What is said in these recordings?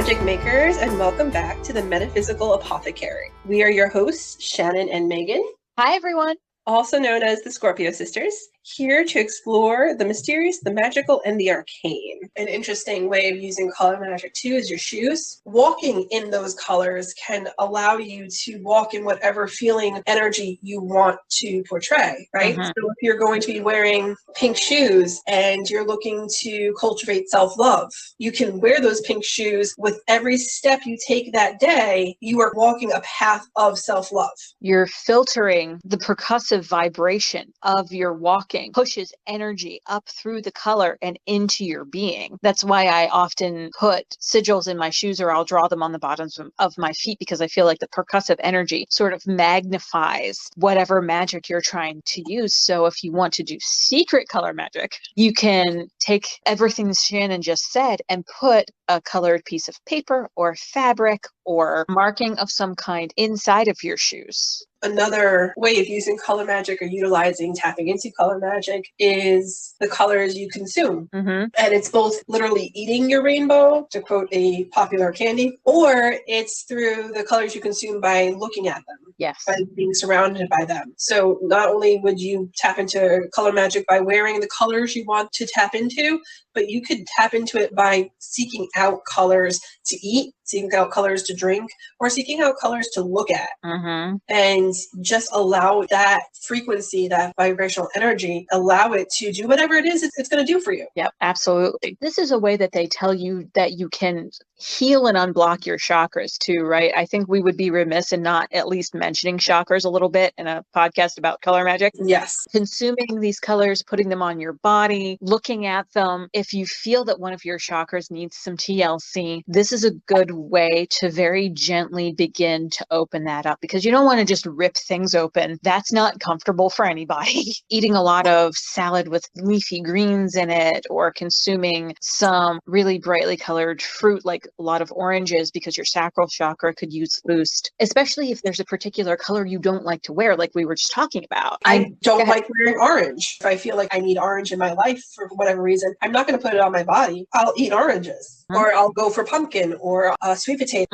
magic makers, and welcome back to the Metaphysical Apothecary. We are your hosts, Shannon and Megan. Hi, everyone. Also known as the Scorpio Sisters, here to explore the mysterious, the magical, and the arcane. An interesting way of using color magic too is your shoes. Walking in those colors can allow you to walk in whatever feeling energy you want to portray, right? So if you're going to be wearing pink shoes and you're looking to cultivate self-love, you can wear those pink shoes. With every step you take that day, you are walking a path of self-love. You're filtering the percussive vibration of your walking, pushes energy up through the color and into your being. That's why I often put sigils in my shoes, or I'll draw them on the bottoms of my feet, because I feel like the percussive energy sort of magnifies whatever magic you're trying to use. So if you want to do secret color magic, you can take everything Shannon just said and put a colored piece of paper or fabric or marking of some kind inside of your shoes. Another way of using color magic or utilizing tapping into color magic is the colors you consume. And it's both literally eating your rainbow, to quote a popular candy, or it's through the colors you consume by looking at them. Yes. By being surrounded by them. So not only would you tap into color magic by wearing the colors you want to tap into, but you could tap into it by seeking out colors to eat, seeking out colors to drink, or seeking out colors to look at. And just allow that frequency, that vibrational energy, allow it to do whatever it is it's going to do for you. Yep, absolutely. This is a way that they tell you that you can heal and unblock your chakras too, right? I think we would be remiss in not at least mentioning chakras a little bit in a podcast about color magic. Yes. Consuming these colors, putting them on your body, looking at them. If you feel that one of your chakras needs some TLC, this is a good way to very gently begin to open that up, because you don't want to just rip things open. That's not comfortable for anybody. Eating a lot of salad with leafy greens in it, or consuming some really brightly colored fruit like a lot of oranges, because your sacral chakra could use a boost, especially if there's a particular color you don't like to wear, like we were just talking about. I don't like wearing orange. If I feel like I need orange in my life for whatever reason, I'm not going to put it on my body. I'll eat oranges, or I'll go for pumpkin or sweet potato.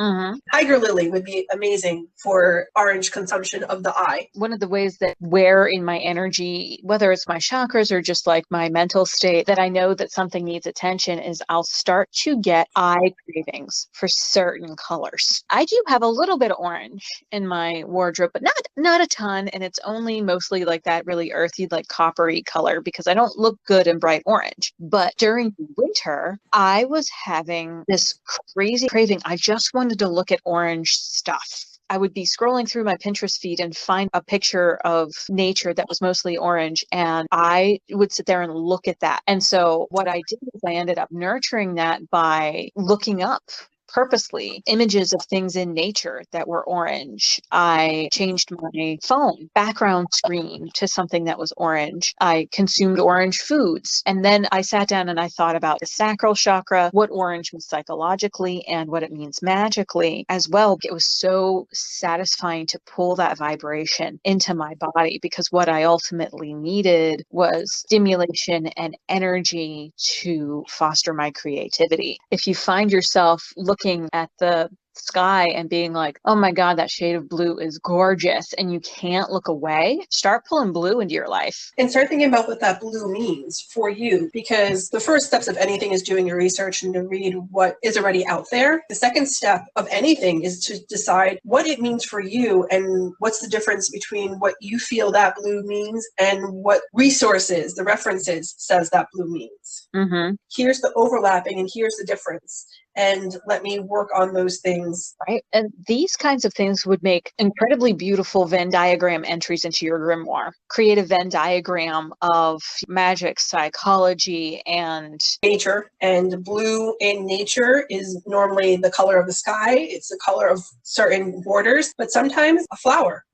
Tiger lily would be amazing for orange consumption of the eye. One of the ways that where in my energy, whether it's my chakras or just like my mental state, that I know that something needs attention is I'll start to get eye cravings for certain colors. I do have a little bit of orange in my wardrobe, but not a ton. And it's only mostly like that really earthy, like coppery color, because I don't look good in bright orange. But during the winter, I was having this crazy craving. I just wanted to look at orange stuff. I would be scrolling through my Pinterest feed and find a picture of nature that was mostly orange, and I would sit there and look at that. And so what I did is I ended up nurturing that by looking up purposely images of things in nature that were orange. I changed my phone background screen to something that was orange. I consumed orange foods. And then I sat down and I thought about the sacral chakra, what orange means psychologically and what it means magically as well. It was so satisfying to pull that vibration into my body, because what I ultimately needed was stimulation and energy to foster my creativity. If you find yourself looking at the sky and being like, oh my God, that shade of blue is gorgeous, and you can't look away, start pulling blue into your life. And start thinking about what that blue means for you, because the first steps of anything is doing your research and to read what is already out there. The second step of anything is to decide what it means for you and what's the difference between what you feel that blue means and what resources, the references, says that blue means. Here's the overlapping and here's the difference. And let me work on those things. Right. And these kinds of things would make incredibly beautiful Venn diagram entries into your grimoire. Create a Venn diagram of magic, psychology, and nature. And blue in nature is normally the color of the sky. It's the color of certain borders, but sometimes a flower.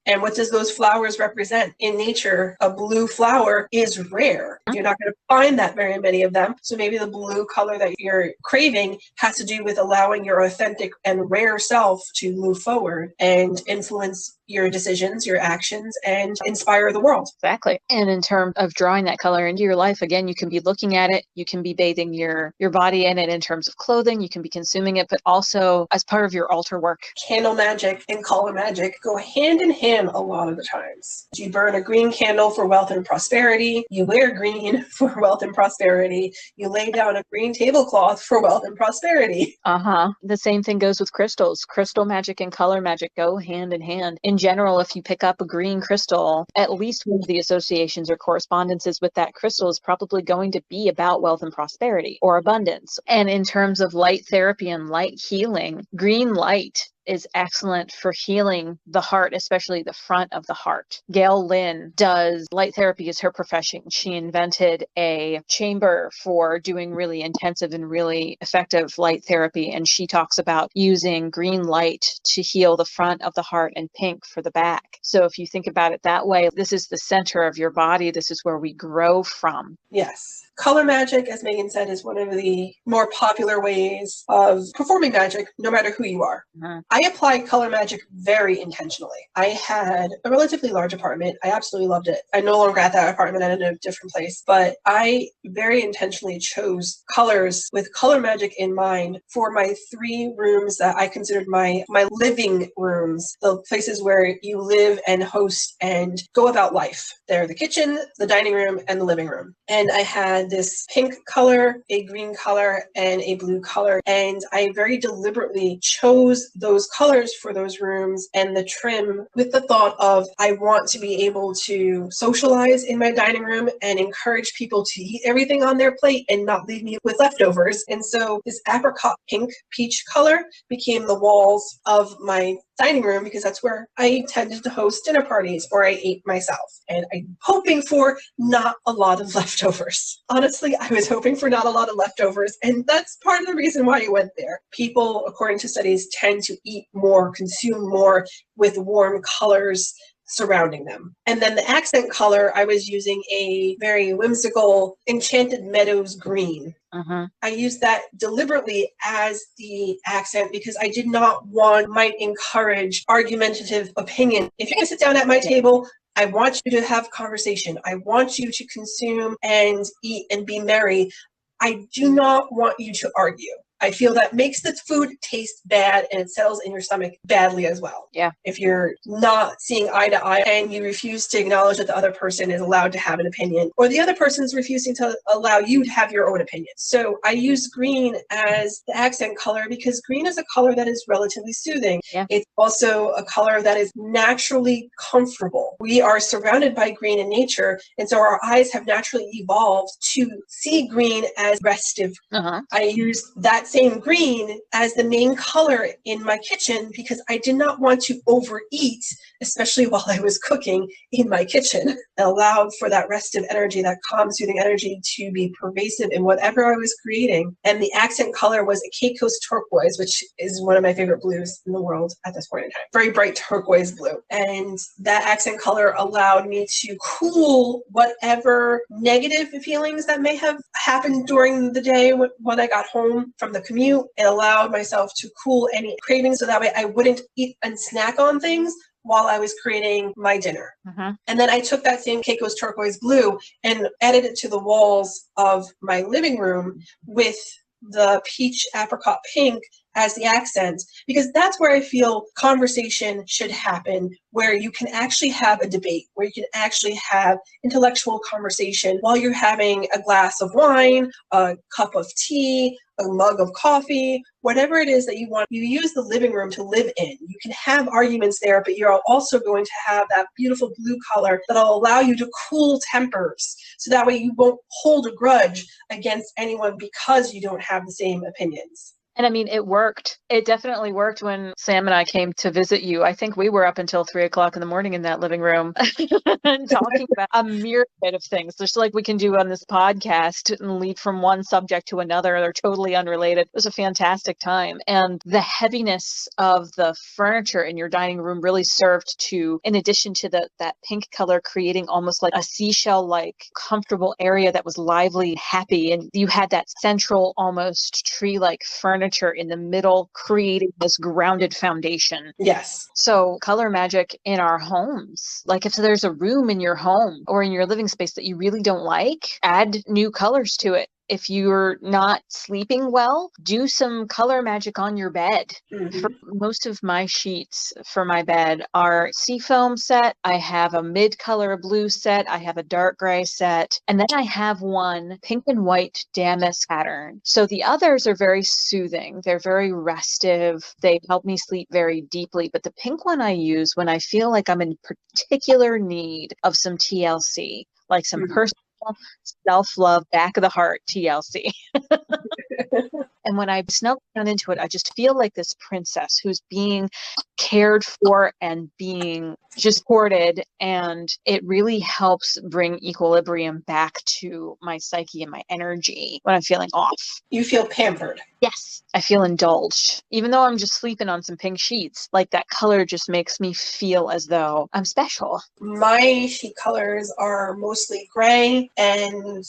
And what does those flowers represent? In nature, a blue flower is rare. You're not going to find that very many of them. So maybe the blue color that you're craving has to do with allowing your authentic and rare self to move forward and influence your decisions, your actions, and inspire the world. Exactly. And in terms of drawing that color into your life, again, you can be looking at it, you can be bathing your body in it in terms of clothing, you can be consuming it, but also as part of your altar work. Candle magic and color magic go hand in hand a lot of the times. You burn a green candle for wealth and prosperity. You wear green for wealth and prosperity. You lay down a green tablecloth for wealth and prosperity. The same thing goes with crystals. Crystal magic and color magic go hand in hand. In general, if you pick up a green crystal, at least one of the associations or correspondences with that crystal is probably going to be about wealth and prosperity or abundance. And in terms of light therapy and light healing, green light is excellent for healing the heart, especially the front of the heart. Gail Lynn does light therapy as her profession. She invented a chamber for doing really intensive and really effective light therapy. And she talks about using green light to heal the front of the heart and pink for the back. So if you think about it that way, this is the center of your body. This is where we grow from. Yes. Color magic, as Megan said, is one of the more popular ways of performing magic, no matter who you are. I applied color magic very intentionally. I had a relatively large apartment. I absolutely loved it. I'm no longer at that apartment. I'm in a different place. But I very intentionally chose colors with color magic in mind for my 3 rooms that I considered my living rooms, the places where you live and host and go about life. They're the kitchen, the dining room, and the living room. And I had this pink color, a green color, and a blue color. And I very deliberately chose those colors for those rooms and the trim with the thought of, I want to be able to socialize in my dining room and encourage people to eat everything on their plate and not leave me with leftovers. And so this apricot pink peach color became the walls of my dining room because that's where I tended to host dinner parties or I ate myself. And I'm hoping for not a lot of leftovers. Honestly, I was hoping for not a lot of leftovers, and that's part of the reason why I went there. People, according to studies, tend to eat more, consume more with warm colors surrounding them. And then the accent color, I was using a very whimsical Enchanted Meadows green. I used that deliberately as the accent because I did not want might encourage argumentative opinion. If you're going to sit down at my table, I want you to have conversation. I want you to consume and eat and be merry. I do not want you to argue. I feel that makes the food taste bad and it settles in your stomach badly as well. Yeah. If you're not seeing eye to eye and you refuse to acknowledge that the other person is allowed to have an opinion, or the other person's refusing to allow you to have your own opinion. So I use green as the accent color because green is a color that is relatively soothing. Yeah. It's also a color that is naturally comfortable. We are surrounded by green in nature, and so our eyes have naturally evolved to see green as restive. I used that same green as the main color in my kitchen because I did not want to overeat, especially while I was cooking in my kitchen. It allowed for that restive energy, that calm, soothing energy to be pervasive in whatever I was creating. And the accent color was a Caicos turquoise, which is one of my favorite blues in the world at this point in time. Very bright turquoise blue. And that accent color allowed me to cool whatever negative feelings that may have happened during the day when I got home from the commute. It allowed myself to cool any cravings so that way I wouldn't eat and snack on things while I was creating my dinner. And then I took that same Caicos turquoise blue and added it to the walls of my living room with the peach apricot pink as the accent, because that's where I feel conversation should happen, where you can actually have a debate, where you can actually have intellectual conversation while you're having a glass of wine, a cup of tea, a mug of coffee, whatever it is that you want. You use the living room to live in. You can have arguments there, but you're also going to have that beautiful blue color that'll allow you to cool tempers. So that way you won't hold a grudge against anyone because you don't have the same opinions. And I mean, it worked. It definitely worked when Sam and I came to visit you. I think we were up until 3 o'clock in the morning in that living room and talking about a myriad of things. Just like we can do on this podcast and lead from one subject to another. They're totally unrelated. It was a fantastic time. And the heaviness of the furniture in your dining room really served to, in addition to that pink color, creating almost like a seashell-like comfortable area that was lively and happy. And you had that central, almost tree-like furniture in the middle, creating this grounded foundation. Yes. So color magic in our homes, like if there's a room in your home or in your living space that you really don't like, add new colors to it. If you're not sleeping well, do some color magic on your bed. For most of my sheets for my bed are seafoam set. I have a mid-color blue set. I have a dark gray set. And then I have one pink and white damask pattern. So the others are very soothing. They're very restive. They help me sleep very deeply. But the pink one I use when I feel like I'm in particular need of some TLC, like some personal self-love, back of the heart TLC. And when I snuggle down into it, I just feel like this princess who's being cared for and being just courted. And it really helps bring equilibrium back to my psyche and my energy when I'm feeling off. You feel pampered. Yes, I feel indulged. Even though I'm just sleeping on some pink sheets, like that color just makes me feel as though I'm special. My sheet colors are mostly gray and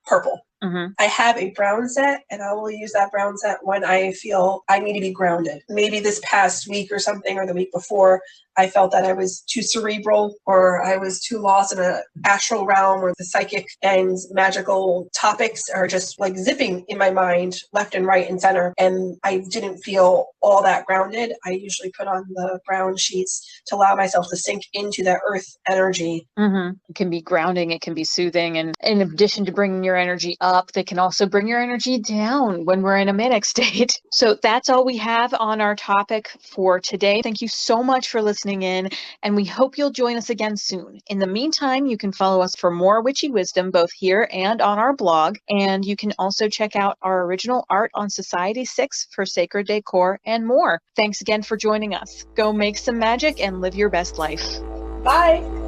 purple. I have a brown set, and I will use that brown set when I feel I need to be grounded. Maybe this past week or something, or the week before, I felt that I was too cerebral, or I was too lost in an astral realm where the psychic and magical topics are just like zipping in my mind left and right and center, and I didn't feel all that grounded. I usually put on the brown sheets to allow myself to sink into that earth energy. It can be grounding, it can be soothing, and in addition to bringing your energy up, they can also bring your energy down when we're in a manic state. So that's all we have on our topic for today. Thank you so much for listening in, and we hope you'll join us again soon. In the meantime, you can follow us for more witchy wisdom both here and on our blog, and you can also check out our original art on Society 6 for sacred decor and more. Thanks again for joining us. Go make some magic and live your best life. Bye!